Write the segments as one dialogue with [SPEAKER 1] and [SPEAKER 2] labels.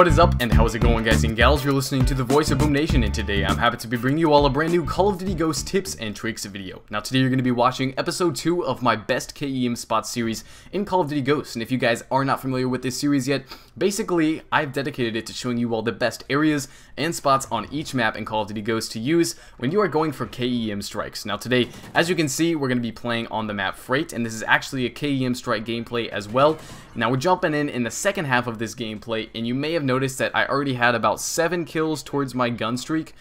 [SPEAKER 1] What is up and how's it going, guys and gals? You're listening to the voice of Boom Nation, and today I'm happy to be bringing you all a brand new Call of Duty Ghosts tips and tricks video. Now today you're going to be watching episode 2 of my best KEM spots series in Call of Duty Ghosts, and if you guys are not familiar with this series yet, basically I've dedicated it to showing you all the best areas and spots on each map in Call of Duty Ghosts to use when you are going for KEM strikes. Now today, as you can see, we're going to be playing on the map Freight, and this is actually a KEM strike gameplay as well. Now we're jumping in the second half of this gameplay, and you may have noticed that I already had about 7 kills towards my gun streak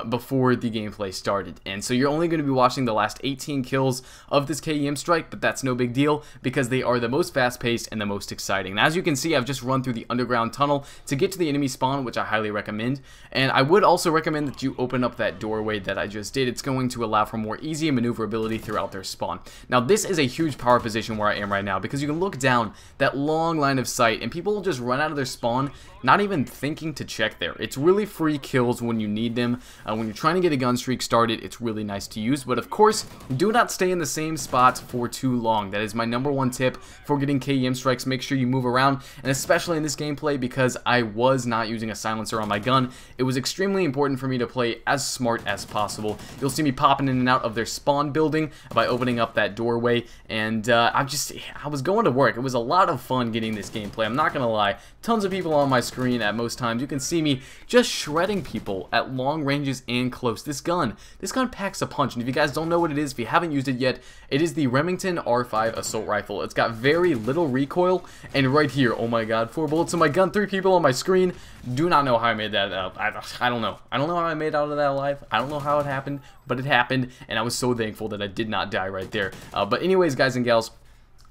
[SPEAKER 1] before the gameplay started, and so you're only going to be watching the last 18 kills of this KEM strike, but that's no big deal because they are the most fast-paced and the most exciting. Now, as you can see, I've just run through the underground tunnel to get to the enemy spawn, which I highly recommend, and I would also recommend that you open up that doorway that I just did. It's going to allow for more easy maneuverability throughout their spawn. Now, this is a huge power position where I am right now because you can look down that long line of sight and people will just run out of their spawn not even thinking to check there. It's really free kills when you need them. When you're trying to get a gun streak started, it's really nice to use, but of course, do not stay in the same spot for too long. That is my #1 tip for getting KEM strikes. Make sure you move around, and especially in this gameplay, because I was not using a silencer on my gun, it was extremely important for me to play as smart as possible. You'll see me popping in and out of their spawn building by opening up that doorway, and I was going to work. It was a lot of fun getting this gameplay, I'm not gonna lie. Tons of people on my screen at most times. You can see me just shredding people at long ranges and close. This gun packs a punch, and if you guys don't know what it is, if you haven't used it yet, it is the Remington R5 assault rifle. It's got very little recoil, and right here, oh my god, 4 bullets in my gun, 3 people on my screen. Do not know how I made that up. I don't know. I don't know how I made out of that alive. I don't know how it happened, but it happened, and I was so thankful that I did not die right there. But anyways, guys and gals,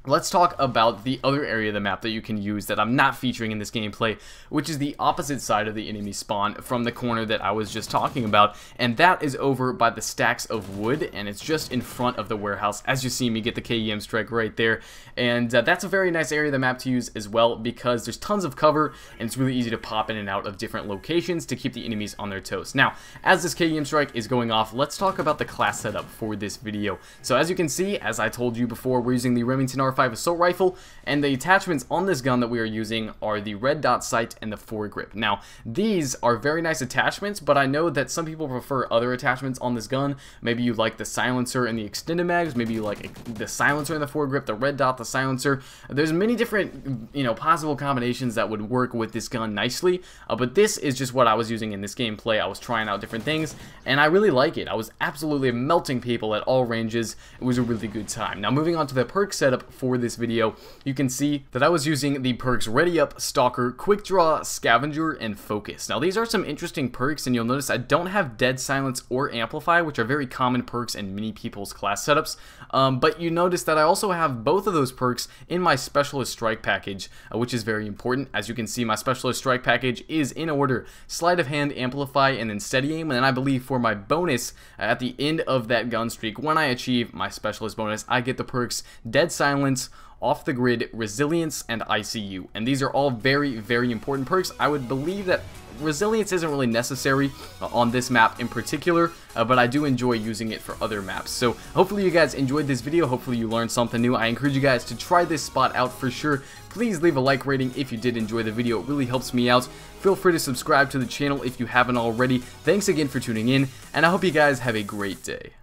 [SPEAKER 1] let's talk about the other area of the map that you can use that I'm not featuring in this gameplay, which is the opposite side of the enemy spawn from the corner that I was just talking about, and that is over by the stacks of wood, and it's just in front of the warehouse. As you see me get the KEM strike right there, and that's a very nice area of the map to use as well because there's tons of cover, and it's really easy to pop in and out of different locations to keep the enemies on their toes. Now, as this KEM strike is going off, let's talk about the class setup for this video. So as you can see, as I told you before, we're using the Remington R5 assault rifle, and the attachments on this gun that we are using are the red dot sight and the foregrip. Now, these are very nice attachments, but I know that some people prefer other attachments on this gun. Maybe you like the silencer and the extended mags, maybe you like the silencer and the foregrip, the red dot, the silencer. There's many different, possible combinations that would work with this gun nicely, but this is just what I was using in this gameplay. I was trying out different things, and I really like it. I was absolutely melting people at all ranges. It was a really good time. Now, moving on to the perk setup for this video, you can see that I was using the perks Ready Up, Stalker, Quick Draw, Scavenger, and Focus. Now, these are some interesting perks, and you'll notice I don't have Dead Silence or Amplify, which are very common perks in many people's class setups, but you notice that I also have both of those perks in my Specialist Strike package, which is very important. As you can see, my Specialist Strike package is in order: Sleight of Hand, Amplify, and then Steady Aim, and then I believe for my bonus at the end of that gun streak, when I achieve my Specialist bonus, I get the perks Dead Silence, Off the Grid, Resilience, and ICU, and these are all very, very important perks. I would believe that Resilience isn't really necessary on this map in particular, but I do enjoy using it for other maps. So hopefully you guys enjoyed this video, hopefully you learned something new. I encourage you guys to try this spot out for sure. Please leave a like rating if you did enjoy the video, it really helps me out. Feel free to subscribe to the channel if you haven't already. Thanks again for tuning in, and I hope you guys have a great day.